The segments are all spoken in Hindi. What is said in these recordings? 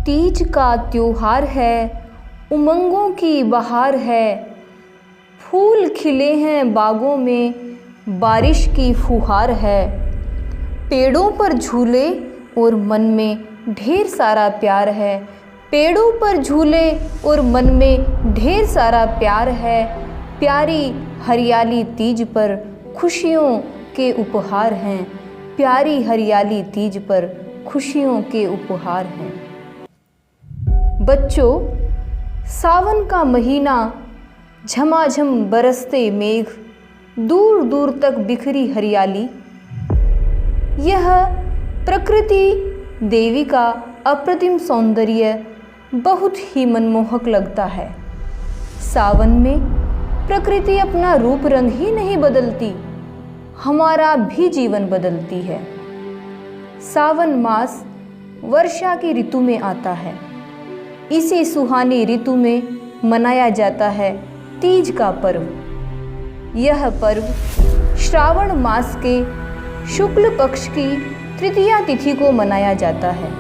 तीज का त्योहार है, उमंगों की बहार है। फूल खिले हैं बागों में, बारिश की फुहार है। पेड़ों पर झूले और मन में ढेर सारा प्यार है। पेड़ों पर झूले और मन में ढेर सारा प्यार है। प्यारी हरियाली तीज पर खुशियों के उपहार हैं। प्यारी हरियाली तीज पर खुशियों के उपहार हैं। बच्चों, सावन का महीना, झमाझम बरसते मेघ, दूर दूर तक बिखरी हरियाली, यह प्रकृति देवी का अप्रतिम सौंदर्य बहुत ही मनमोहक लगता है। सावन में प्रकृति अपना रूप रंग ही नहीं बदलती, हमारा भी जीवन बदलती है। सावन मास वर्षा की ऋतु में आता है। इसी सुहानी ऋतु में मनाया जाता है तीज का पर्व। यह पर्व श्रावण मास के शुक्ल पक्ष की तृतीया तिथि को मनाया जाता है।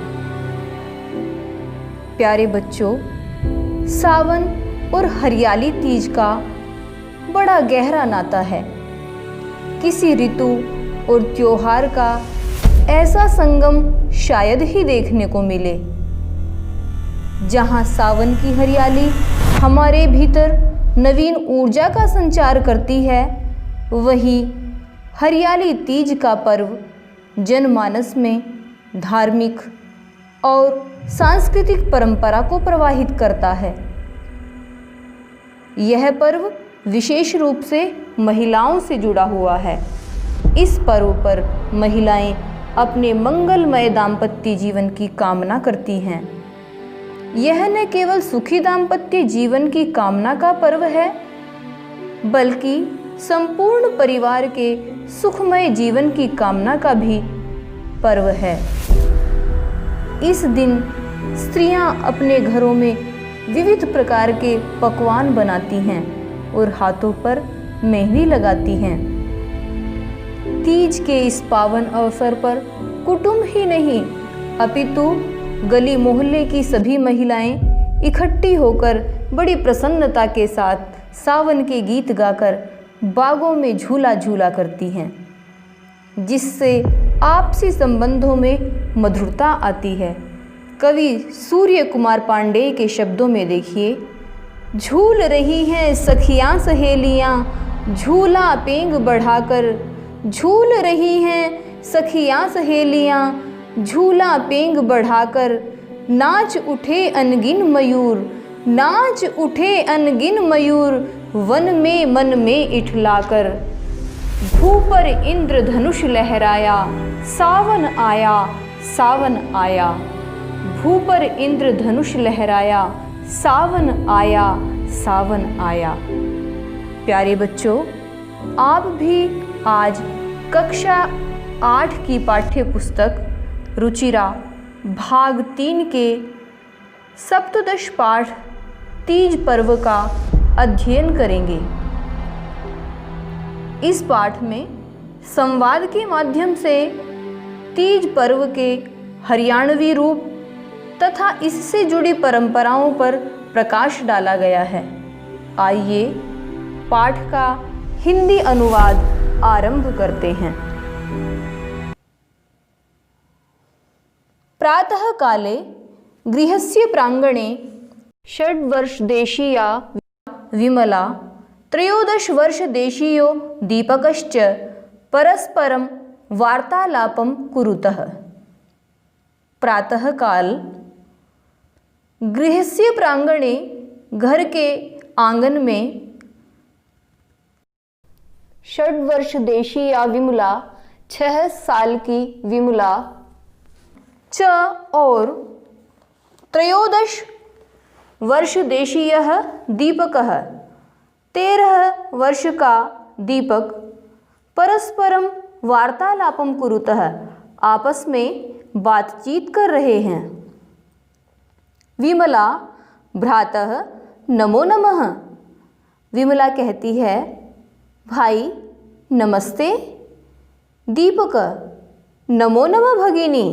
प्यारे बच्चों, सावन और हरियाली तीज का बड़ा गहरा नाता है। किसी ऋतु और त्योहार का ऐसा संगम शायद ही देखने को मिले। जहाँ सावन की हरियाली हमारे भीतर नवीन ऊर्जा का संचार करती है, वहीं हरियाली तीज का पर्व जनमानस में धार्मिक और सांस्कृतिक परंपरा को प्रवाहित करता है। यह पर्व विशेष रूप से महिलाओं से जुड़ा हुआ है। इस पर्व पर महिलाएं अपने मंगलमय दाम्पत्य जीवन की कामना करती हैं। यह न केवल सुखी दाम्पत्य जीवन की कामना का पर्व है, बल्कि संपूर्ण परिवार के सुखमय जीवन की कामना का भी पर्व है। इस दिन स्त्रियां अपने घरों में विविध प्रकार के पकवान बनाती हैं और हाथों पर मेहंदी लगाती हैं। तीज के इस पावन अवसर पर कुटुंब ही नहीं, अपितु गली मोहल्ले की सभी महिलाएं इकट्ठी होकर बड़ी प्रसन्नता के साथ सावन के गीत गाकर बागों में झूला झूला करती हैं, जिससे आपसी संबंधों में मधुरता आती है। कवि सूर्य कुमार पांडेय के शब्दों में देखिए, झूल रही हैं सखियां सहेलियां झूला पेंग बढ़ाकर, झूल रही हैं सखियां सहेलियां झूला पेंग बढ़ाकर, नाच उठे अनगिन मयूर, नाच उठे अनगिन मयूर, वन में मन में इठलाकर। भू पर इंद्रधनुष लहराया, सावन आया, सावन आया। भू पर इंद्रधनुष लहराया, सावन आया, सावन आया। प्यारे बच्चों, आप भी आज कक्षा 8 की पाठ्य पुस्तक रुचिरा भाग 3 के सप्तदश पाठ तीज पर्व का अध्ययन करेंगे। इस पाठ में संवाद के माध्यम से तीज पर्व के हरियाणवी रूप तथा इससे जुड़ी परंपराओं पर प्रकाश डाला गया है। आइए पाठ का हिंदी अनुवाद आरंभ करते हैं। प्रातः काले गृहस्य प्रांगणे षड्वर्षदेशीया विमला 13 वर्षदेशीयो दीपकश्च परस्परं वार्तालापं कुरुतः। प्रातः काल गृहस्य प्रांगणे, घर के आंगन में, षड्वर्षदेशीया विमला 6 साल की विमला, च और 13 वर्षदेशीयः दीपकः 13 वर्ष का दीपक, परस्परम वार्तालापम कुरुतः आपस में बातचीत कर रहे हैं। विमला भ्रातः नमो नमः, विमला कहती है भाई नमस्ते। दीपक नमो नमः भगिनी,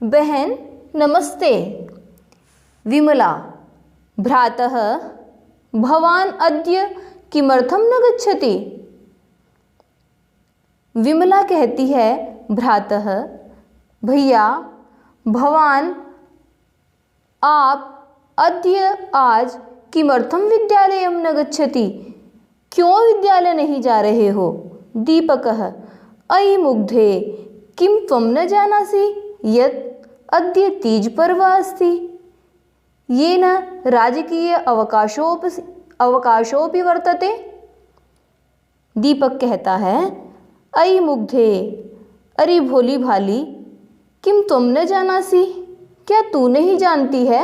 बहन नमस्ते। विमला, भ्रातः भवान् अद्य किमर्थं न गच्छति? विमला कहती है, भ्रातः, भैया, भवान आप अद्य आज किमर्थं विद्यालयं न गच्छति? क्यों विद्यालय नहीं जा रहे हो? दीपकः, अयि मुग्धे, किं त्वं न जानासि यत् अद्य तीज पर्व अस्ति, येन राजकीय अवकाशोऽपि वर्तते। दीपक कहता है, अयि मुग्धे, अरे भोली भाली, किम तुम न जानासी, क्या तू नहीं जानती है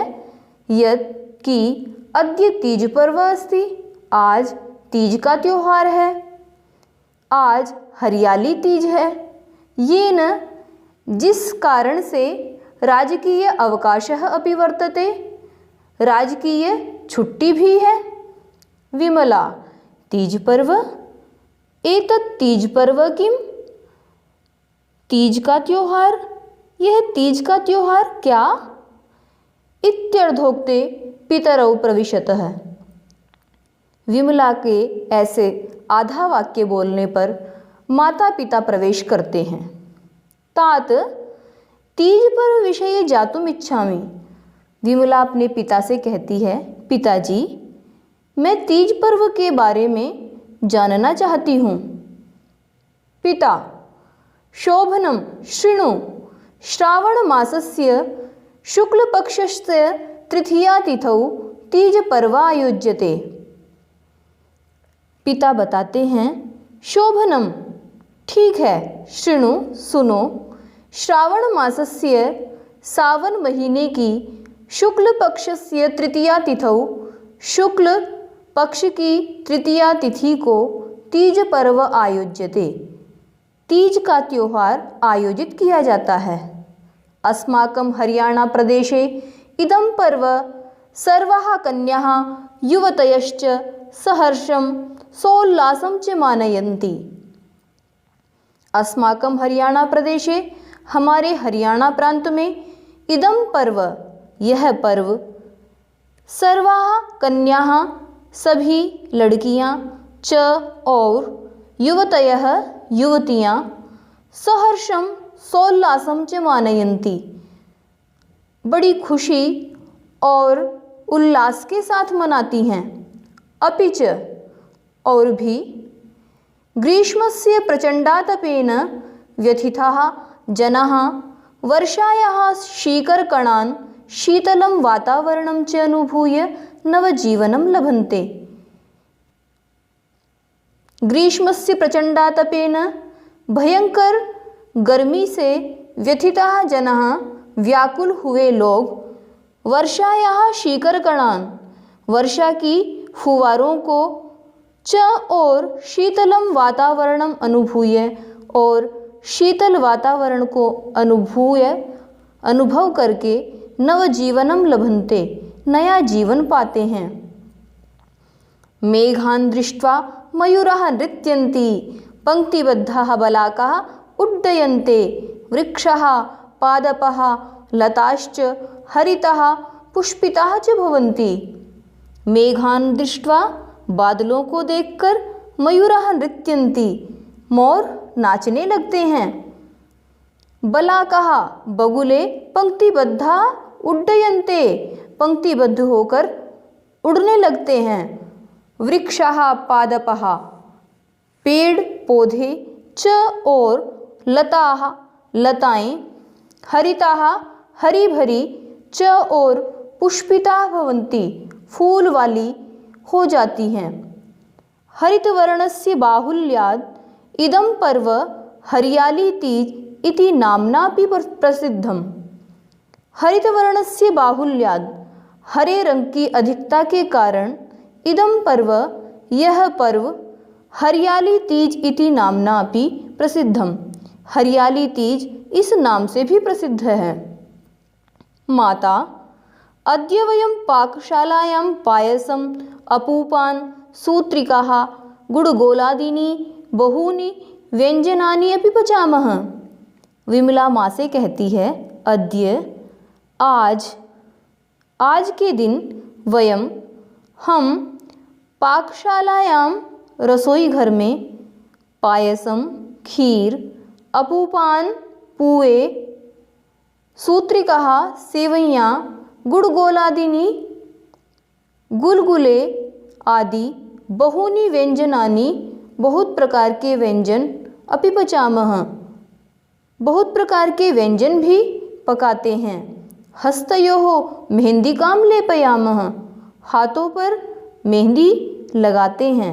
यत् कि अद्य तीज पर्व अस्ति, आज तीज का त्योहार है, आज हरियाली तीज है, ये न जिस कारण से राजकीय अवकाशः अपि वर्तते, राजकीय छुट्टी भी है। विमला, तीज पर्व, एतत् तीज पर्व किम? तीज का त्योहार, यह तीज का त्योहार क्या? इत्यर्धोक्ते पितरौ प्रविशतः। विमला के ऐसे आधा वाक्य बोलने पर माता पिता प्रवेश करते हैं। तात तीज पर्व विषये जातुम इच्छामि। विमला अपने पिता से कहती है, पिताजी, मैं तीज पर्व के बारे में जानना चाहती हूँ। पिता, शोभनं शृणु, श्रावण मासस्य शुक्लपक्षस्य तृतीयातिथौ तीज पर्व आयोज्यते। पिता बताते हैं, शोभनम, ठीक है, शृणु, सुनो, श्रावण मासस्य, सावन महीने की, शुक्ल पक्षस्य तृतीया तिथौ, शुक्ल पक्ष की तृतीया तिथि को तीज पर्व आयोज्यते, तीज का त्योहार आयोजित किया जाता है। अस्माकं हरियाणा प्रदेशे इदं पर्व सर्वाः कन्याः युवतयश्च सहर्षं सोल्लासं च मानयन्ति। अस्माकं हरियाणा प्रदेशे, हमारे हरियाणा प्रांत में, इदं पर्व, यह पर्व, सर्वाः कन्याः, सभी लड़कियां, च और युवतयः, युवतियां, सहर्षं सोल्लासं च मानयन्ति, बड़ी खुशी और उल्लास के साथ मनाती हैं। अपि च, और भी, ग्रीष्मस्य प्रचंडातपेन व्यथिताः जनाः वर्षायाः शीकरकणान् शीतलं वातावरणं च अनुभूय नवजीवनं लभन्ते। ग्रीष्मस्य प्रचंडातपेन, भयंकर गर्मी से व्यथिताः जनाः, व्याकुल हुए लोग, वर्षायाः शीकरकणान्, वर्षा की फुवारों को, च और शीतलम वातावरणम अनुभूय, और शीतल वातावरण को अनुभव करके नवजीवनम लभन्ते, नया जीवन पाते हैं। मेघान् दृष्ट्वा मयूराः नृत्यन्ति, पंक्तिबद्धाः बलाकाः उड्डयन्ते, वृक्षाः पादपाः लताश्च हरिताः पुष्पिताः च भवन्ति। मेघान् दृष्ट्वा, बादलों को देखकर, मयूराः नृत्यन्ति, मोर नाचने लगते हैं। बलाकाः, बगुले, पंक्तिबद्धा उड्डयन्ते, पंक्तिबद्ध होकर उड़ने लगते हैं। वृक्षाः पादपाः, पेड़ पौधे, च और लताः, लताएं, हरिताः, हरी भरी, च और पुष्पिताः भवन्ति, फूल वाली हो जाती हैं। हरितवर्णस्य बाहुल्यात् इदं पर्व हरियाली तीज इति नाम्नापि प्रसिद्धम्। हरितवर्णस्य बाहुल्यात्, हरे रंग की अधिकता के कारण, इदं पर्व, यह पर्व, हरियाली तीज इति नाम्नापि प्रसिद्धम्, हरियाली तीज इस नाम से भी प्रसिद्ध है। माता, अद्य वयं पाकशालायां पायसम्, अपूपान्, सूत्रिकाः, गुडगोलादीनि बहूनि व्यंजनानि अपि पचामः। विमला माँ से कहती है, अद्य, आज, आज के दिन हम पाकशालायां रसोई घर में पायसम, खीर, अपूपान, पुए, सूत्रिकाः, सेवैयाँ, गुड़गोलादीनि, गुलगुले आदि बहूनि व्यंजनानि, बहुत प्रकार के व्यंजन अपि पचामः, बहुत प्रकार के व्यंजन भी पकाते हैं। हस्तयोः मेहंदिकां लेपयामः, हाथों पर मेहंदी लगाते हैं।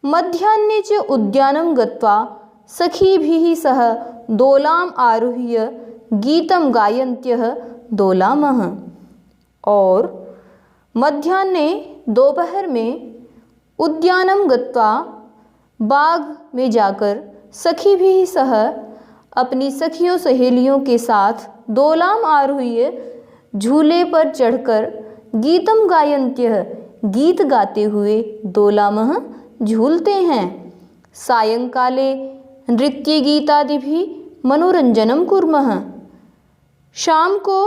मध्याह्ने च उद्यानं गत्वा सखीभिः सह दोलाम् आरुह्य गीतं गायन्त्यः दोलामः। और मध्याह्ने दोपहर में उद्यानं गत्वा बाग में जाकर सखीभिः सह अपनी सखियों सहेलियों के साथ दोलाम आरुह्य झूले पर चढ़कर गीतम गायन्त्यः गीत गाते हुए दोलामः झूलते हैं। सायंकाले नृत्यगीतादिभिः मनोरंजनं कुर्मः, शाम को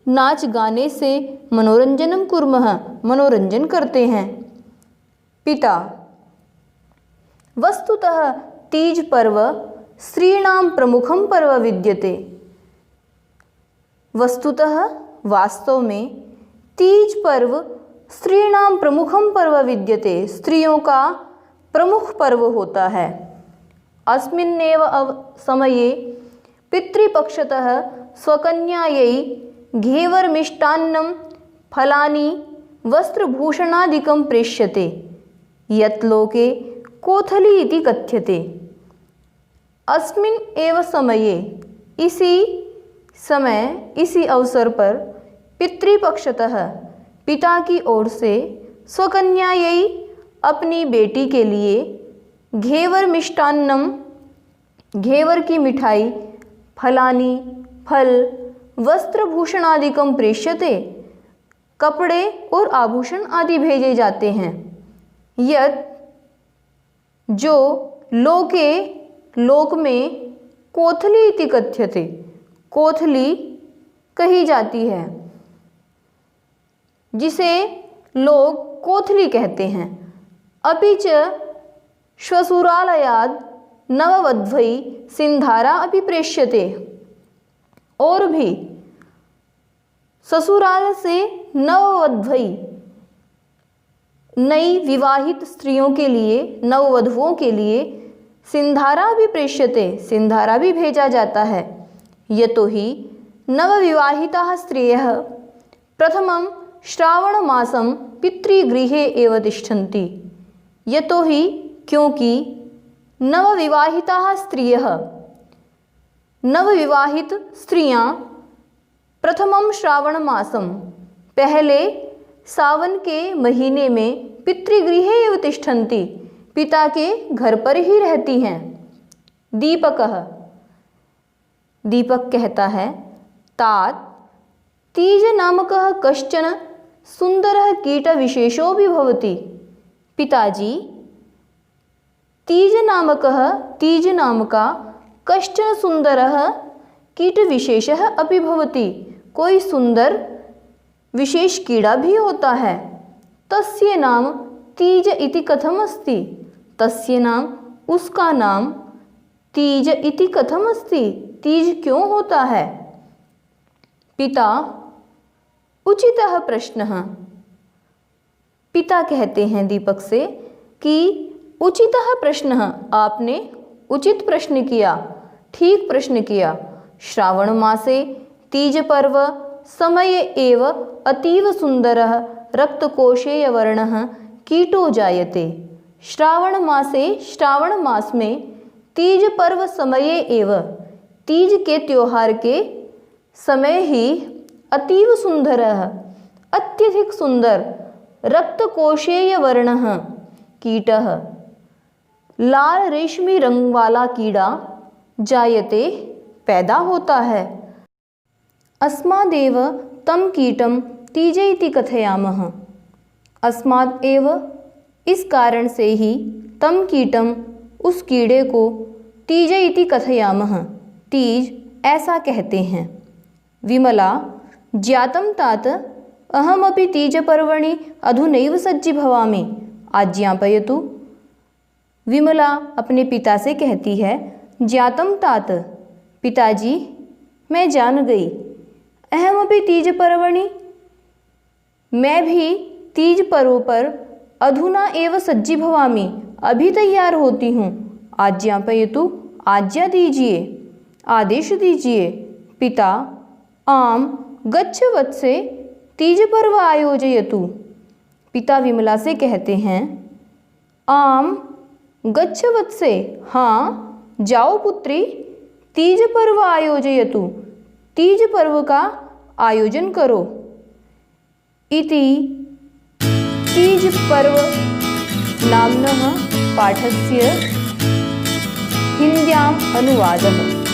नाच गाने से मनोरंजनं कुर्मः, मनोरंजन करते हैं। पिता: वस्तुतः तीज पर्व स्त्रीणां प्रमुखं पर्व विद्यते। वस्तुतः वास्तव में तीज पर्व स्त्रीणां प्रमुखं पर्व विद्यते, स्त्रियों का प्रमुख पर्व होता है। अस्मिन्नेव समये पितृपक्षतः स्वकन्यायै घेवर्मिष्टान्नं, फलानि, वस्त्रभूषणादिकं प्रेष्यते, यत् लोके कोथली इति कथ्यते। अस्मिन् एव समये, इसी अवसर पर पितृपक्षतः पिता की ओर से स्वकन्यायै अपनी बेटी के लिए घेवर मिष्टान्नम, घेवर की मिठाई, फलानी, फल, वस्त्रभूषणादिकं प्रेष्यते, कपड़े और आभूषण आदि भेजे जाते हैं। यत् जो लोक में कोथली इति कथ्यते, कोथली कही जाती है, जिसे लोग कोथली कहते हैं। अपि च श्वशुरालयाद् नववध्वै सिंधारा अपि प्रेष्यते, और भी ससुराल से नववध्वै, नई विवाहित स्त्रियों के लिए, नववधुओं के लिए सिंधारा भी प्रेष्यते, सिंधारा भी भेजा जाता है। यतोहि नवविवाहिताः स्त्रियः प्रथमं श्रावणमासं पितृगृहे एव तिष्ठन्ति। यतोहि क्योंकि नवविवाहित स्त्रियां प्रथमं श्रावणमासं, पहले सावन के महीने में पितृगृहे एव तिष्ठन्ति, पिता के घर पर ही रहती हैं। दीपक कहता है, तात तीज नामकः कश्चन सुंदरः कीटविशेषो भी भवति। पिताजी, तीज नामका कश्चन सुंदरः कीटविशेषः अपि भवति, कोई सुंदर विशेष कीड़ा भी होता है। तस्य नाम तीज इति कथम अस्ति, तस्य नाम, उसका नाम तीज इति कथम अस्ति, तीज क्यों होता है। पिता: उचितः प्रश्नः। पिता कहते हैं दीपक से कि उचितः प्रश्नः, आपने उचित प्रश्न किया, ठीक प्रश्न किया। श्रावण मासे तीज पर्व समय एव अतीव सुंदरः रक्तकोशेय वर्णः कीटो जायते। श्रावण मास में तीज पर्व समये एव, तीज के त्योहार के समय ही अतीव सुंदरः, अत्यधिक सुंदर, रक्तकोशेय वर्णः कीटः, लाल रेशमी रंग वाला कीड़ा, जायते पैदा होता है। अस्मादेव तम कीटम तीज इति कथयामः। अस्मात् एव, इस कारण से ही, तम कीटम, उस कीड़े को, तीज इति कथयामः, तीज ऐसा कहते हैं। विमला: ज्ञातं तात अहमपि तीजपर्वणि अधुनैव सज्जी भवामि, आज्ञापयतु। विमला अपने पिता से कहती है, ज्ञातं तात, पिताजी मैं जान गई। अहमपि तीजपर्वणि, मैं भी तीज पर्व पर अधुना एव सज्जी भवामि, अभी तैयार होती हूँ। आज्ञापयतु, आज्ञा दीजिए, आदेश दीजिए। पिता, आम गच्छ वत्से तीज पर्व आयोजयतु। पिता विमला से कहते हैं, आम गच्छ वत्से, हाँ जाओ पुत्री, तीज पर्व आयोजयतु, तीज पर्व का आयोजन करो। इति तीज पर्व नाम्नः पाठस्य हिन्द्याम् अनुवादः।